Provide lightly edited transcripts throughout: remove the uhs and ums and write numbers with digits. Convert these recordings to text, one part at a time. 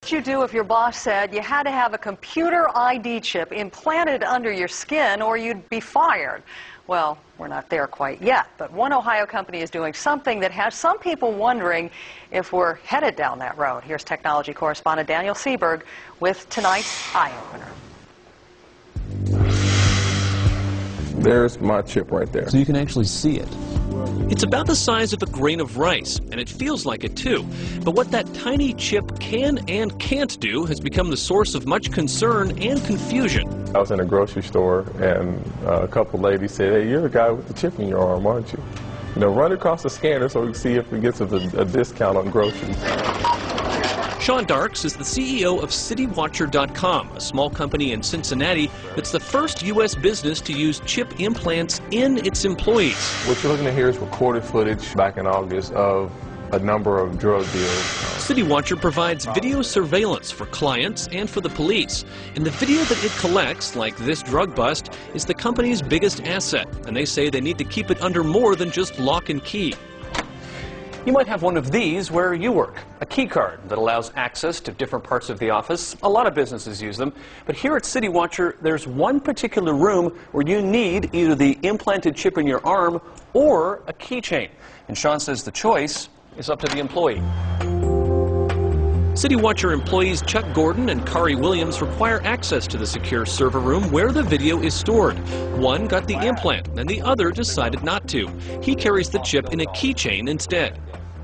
What would you do if your boss said you had to have a computer ID chip implanted under your skin or you'd be fired? Well, we're not there quite yet, but one Ohio company is doing something that has some people wondering if we're headed down that road. Here's technology correspondent Daniel Seberg with tonight's eye-opener. There's my chip right there. So you can actually see it. It's about the size of a grain of rice, and it feels like it too. But what that tiny chip can and can't do has become the source of much concern and confusion. I was in a grocery store, and a couple ladies said, "Hey, you're the guy with the chip in your arm, aren't you? You know, run across the scanner so we can see if it gets us a discount on groceries." Sean Darks is the CEO of CityWatcher.Com, a small company in Cincinnati that's the first U.S. business to use chip implants in its employees. What you're looking at here is recorded footage back in August of a number of drug deals. CityWatcher provides video surveillance for clients and for the police. And the video that it collects, like this drug bust, is the company's biggest asset. And they say they need to keep it under more than just lock and key. You might have one of these where you work, a key card that allows access to different parts of the office. A lot of businesses use them, but here at CityWatcher, there's one particular room where you need either the implanted chip in your arm or a keychain. And Sean says the choice is up to the employee. CityWatcher employees Chuck Gordon and Kari Williams require access to the secure server room where the video is stored. One got the implant, and the other decided not to. He carries the chip in a keychain instead.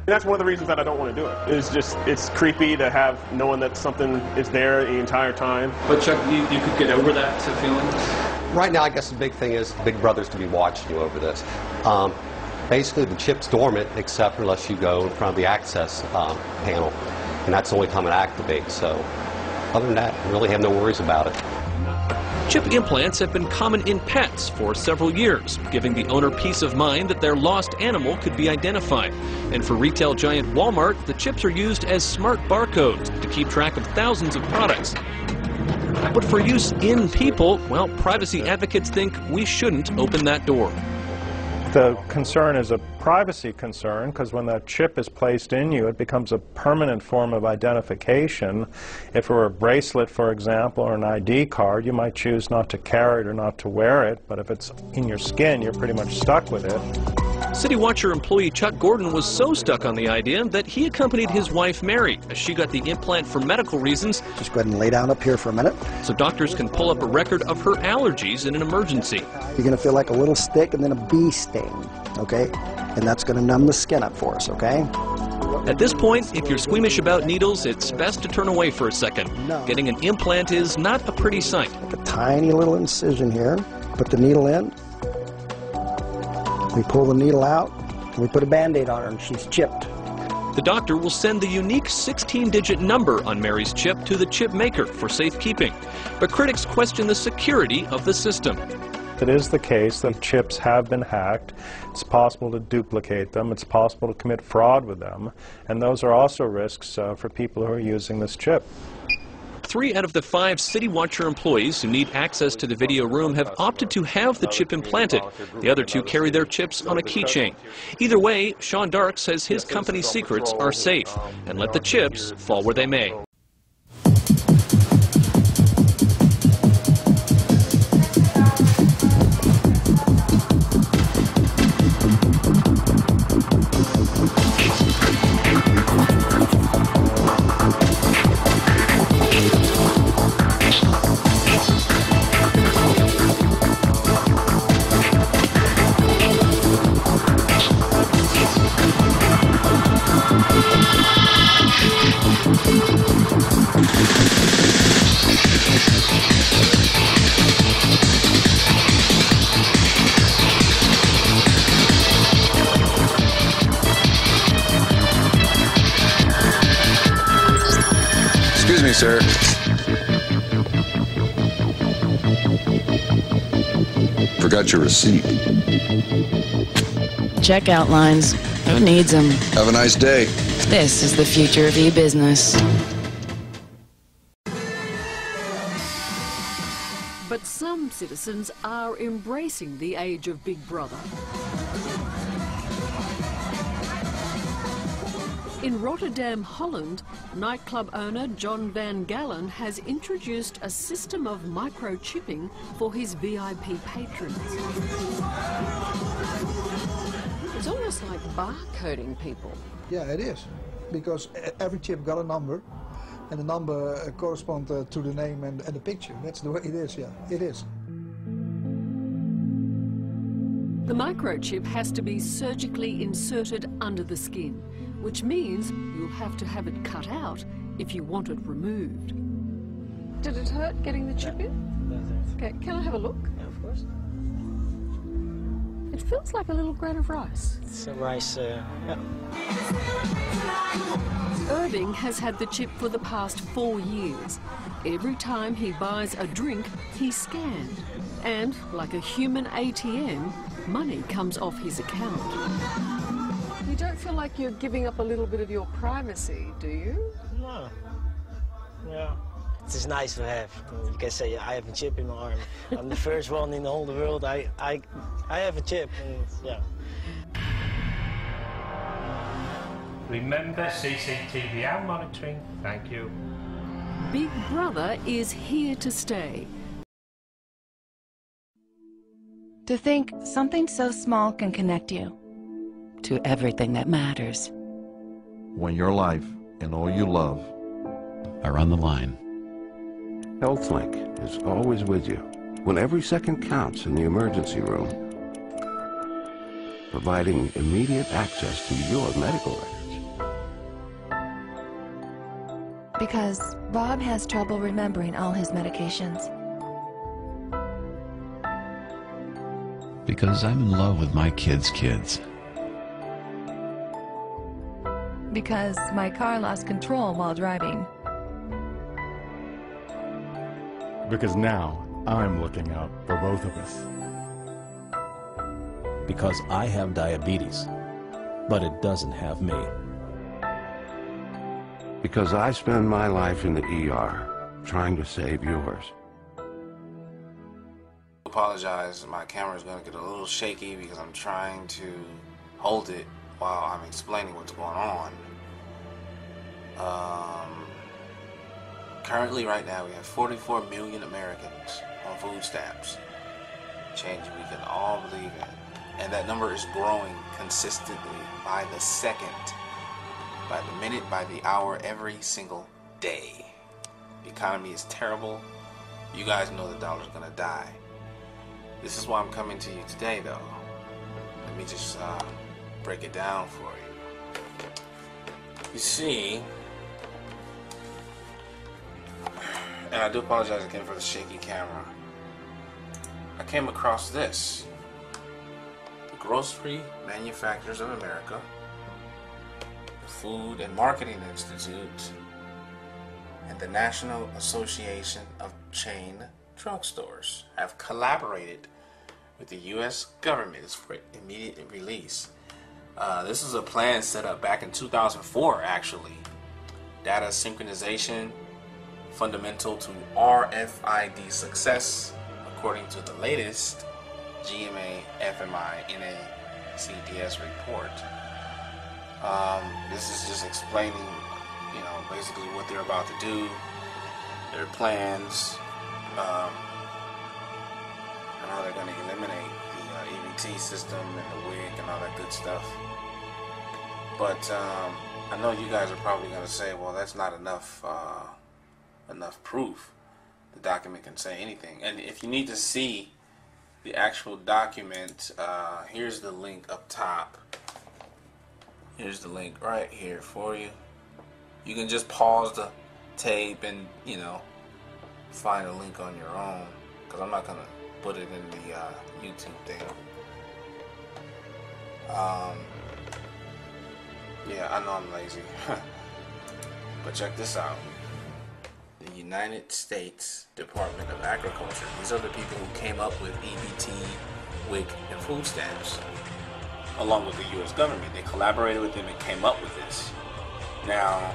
That's one of the reasons that I don't want to do it. It's creepy to have knowing that something is there the entire time. But Chuck, you could get over that feeling? Right now, I guess the big thing is Big Brother's to be watching you over this. Basically, the chip's dormant except unless you go in front of the access panel. And that's the only time it activates. So other than that, I really have no worries about it. Chip implants have been common in pets for several years, giving the owner peace of mind that their lost animal could be identified. And for retail giant Walmart, the chips are used as smart barcodes to keep track of thousands of products. But for use in people, well, privacy advocates think we shouldn't open that door. The concern is a privacy concern because when that chip is placed in you, it becomes a permanent form of identification. If it were a bracelet, for example, or an ID card, you might choose not to carry it or not to wear it, but if it's in your skin, you're pretty much stuck with it. CityWatcher employee Chuck Gordon was so stuck on the idea that he accompanied his wife Mary as she got the implant for medical reasons. Just go ahead and lay down up here for a minute. So doctors can pull up a record of her allergies in an emergency. You're going to feel like a little stick and then a bee sting, okay? And that's going to numb the skin up for us, okay? At this point, if you're squeamish about needles, it's best to turn away for a second. No. Getting an implant is not a pretty sight. Like a tiny little incision here. Put the needle in. We pull the needle out, and we put a Band-Aid on her, and she's chipped. The doctor will send the unique 16-digit number on Mary's chip to the chip maker for safekeeping. But critics question the security of the system. It is the case that chips have been hacked. It's possible to duplicate them. It's possible to commit fraud with them. And those are also risks for people who are using this chip. 3 out of the 5 CityWatcher employees who need access to the video room have opted to have the chip implanted. The other 2 carry their chips on a keychain. Either way, Sean Darks says his company's secrets are safe, and let the chips fall where they may. Excuse me, sir. Forgot your receipt. Checkout lines. Who needs them? Have a nice day. This is the future of e-business. But some citizens are embracing the age of Big Brother. In Rotterdam, Holland, nightclub owner John Van Galen has introduced a system of microchipping for his VIP patrons. It's almost like barcoding people. Yeah, it is, because every chip got a number, and the number corresponds to the name and the picture. That's the way it is, yeah, it is. The microchip has to be surgically inserted under the skin, which means you'll have to have it cut out if you want it removed. Did it hurt getting the chip in? Okay, can I have a look? Yeah, of course. It feels like a little grain of rice. It's a rice, yeah. Irving has had the chip for the past 4 years. Every time he buys a drink, he's scanned. And, like a human ATM, money comes off his account. You don't feel like you're giving up a little bit of your privacy, do you? No. Yeah. It's just nice to have. You can say, I have a chip in my arm. I'm the first one in the whole world. I have a chip. And, yeah. Remember CCTV and monitoring. Thank you. Big Brother is here to stay. To think something so small can connect you to everything that matters. When your life and all you love are on the line. HealthLink is always with you when every second counts in the emergency room, providing immediate access to your medical records. Because Bob has trouble remembering all his medications. Because I'm in love with my kids' kids. Because my car lost control while driving. Because now I'm looking out for both of us. Because I have diabetes, but it doesn't have me. Because I spend my life in the ER trying to save yours. Apologize, my camera is going to get a little shaky because I'm trying to hold it while I'm explaining what's going on. Currently, right now, we have 44 million Americans on food stamps. Change we can all believe in. And that number is growing consistently by the second, by the minute, by the hour, every single day. The economy is terrible. You guys know the dollar's going to die. This is why I'm coming to you today, though. Let me just break it down for you. You see, and I do apologize again for the shaky camera, I came across this. The Grocery Manufacturers of America, the Food and Marketing Institute, and the National Association of Chain Drugstores have collaborated with the U.S. government for immediate release. This is a plan set up back in 2004, actually. Data synchronization, fundamental to RFID success, according to the latest GMA FMI NACDS report. This is just explaining, basically what they're about to do, their plans, and how they're going to eliminate the EBT system and the WIG and all that good stuff. But I know you guys are probably going to say, well, that's not enough proof. The document can say anything. And if you need to see the actual document, here's the link up top. Here's the link right here for you. You can just pause the tape and, find a link on your own, because I'm not going to put it in the YouTube thing. Yeah, I know I'm lazy. But check this out. The United States Department of Agriculture. These are the people who came up with EBT, WIC, and food stamps, along with the U.S. government. They collaborated with them and came up with this. Now,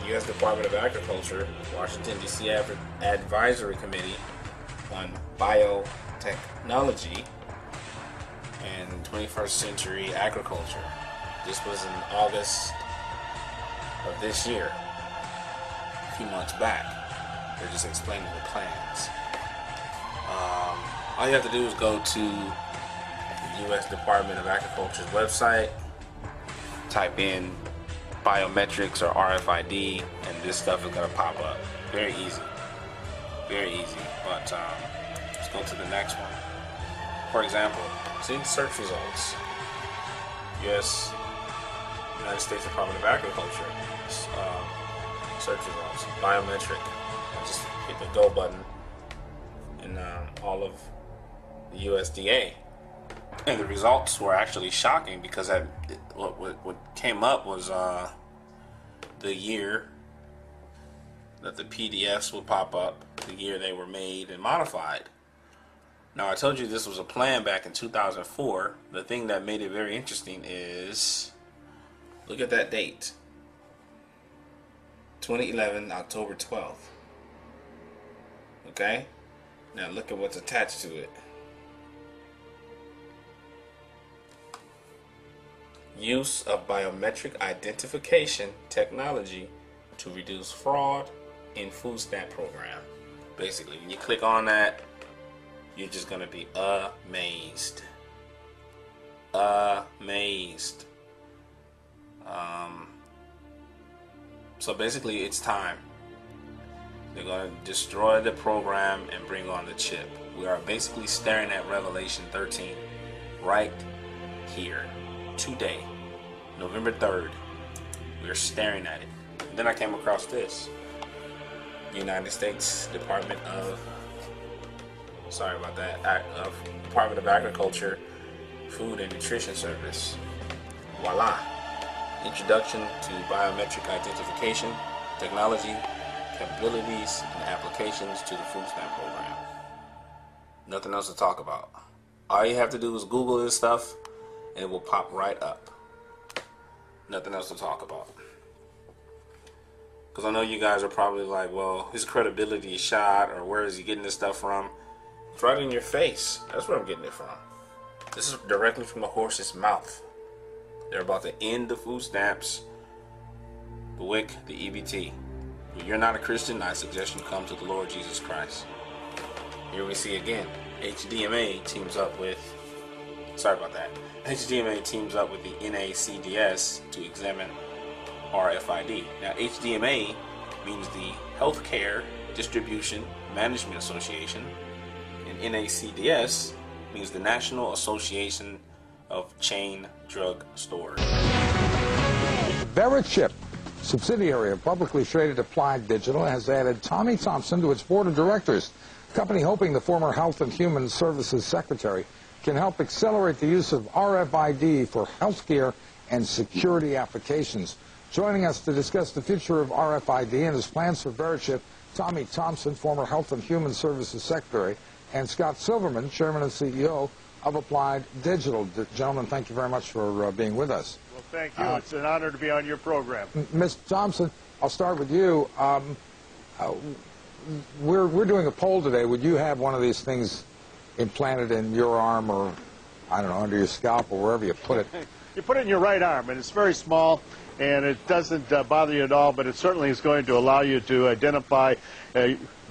U.S. Department of Agriculture, Washington, D.C. Advisory Committee on Biotechnology and 21st Century Agriculture This was in August of this year, a few months back. They're just explaining the plans. All you have to do is go to the U.S. Department of Agriculture's website, type in biometrics or RFID, and this stuff is going to pop up. Very easy. Very easy. But let's go to the next one. For example, see search results. United States Department of Agriculture. Search results. Biometric. Just hit the go button in all of the USDA. And the results were actually shocking because what came up was the year that the PDFs would pop up, the year they were made and modified. Now, I told you this was a plan back in 2004. The thing that made it very interesting is, look at that date. 2011, October 12th. Okay? Now look at what's attached to it. Use of biometric identification technology to reduce fraud in food stamp program. Basically, when you click on that, you're just going to be amazed. Amazed. So basically, it's time. They're going to destroy the program and bring on the chip. We are basically staring at Revelation 13 right here. Today, November 3rd, we are staring at it. And then I came across this. United States Department of, Department of Agriculture, Food and Nutrition Service. Voila. Introduction to biometric identification, technology, capabilities, and applications to the food stamp program. Nothing else to talk about. All you have to do is Google this stuff, and it will pop right up. Nothing else to talk about. Because I know you guys are probably like, well, his credibility is shot, or where is he getting this stuff from? It's right in your face. That's where I'm getting it from. This is directly from the horse's mouth. They're about to end the food stamps, the WIC, the EBT. If you're not a Christian, I suggest you come to the Lord Jesus Christ. Here we see again, HDMA teams up with, HDMA teams up with the NACDS to examine RFID. Now, HDMA means the Healthcare Distribution Management Association, and NACDS means the National Association of Chain Drug Stores. Verichip, subsidiary of publicly traded Applied Digital, has added Tommy Thompson to its board of directors. The company hoping the former Health and Human Services Secretary can help accelerate the use of RFID for healthcare and security applications. Joining us to discuss the future of RFID and his plans for Verichip, Tommy Thompson, former Health and Human Services Secretary, and Scott Silverman, Chairman and CEO of Applied Digital. Gentlemen, thank you very much for being with us. Well, thank you. It's an honor to be on your program. Ms. Thompson, I'll start with you. We're doing a poll today. Would you have one of these things implanted in your arm, or, I don't know, under your scalp, or wherever you put it? You put it in your right arm, and it's very small, and it doesn't bother you at all, but it certainly is going to allow you to identify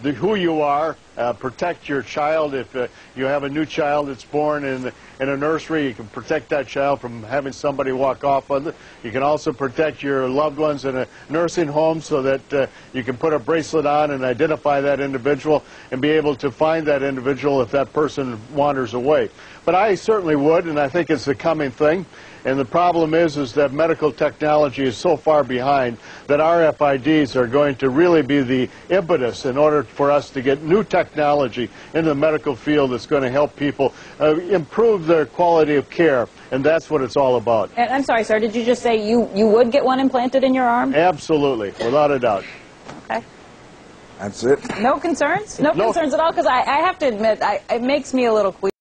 who you are, protect your child. If you have a new child that's born in a nursery, you can protect that child from having somebody walk off with it. You can also protect your loved ones in a nursing home so that you can put a bracelet on and identify that individual and be able to find that individual if that person wanders away. But I certainly would, and I think it's a coming thing. And the problem is that medical technology is so far behind that RFIDs are going to really be the impetus in order for us to get new technology in the medical field that's going to help people improve their quality of care. And that's what it's all about. And I'm sorry, sir, did you just say you would get one implanted in your arm? Absolutely, without a doubt. Okay. That's it. No concerns? No concerns at all? Because I have to admit, it makes me a little queasy.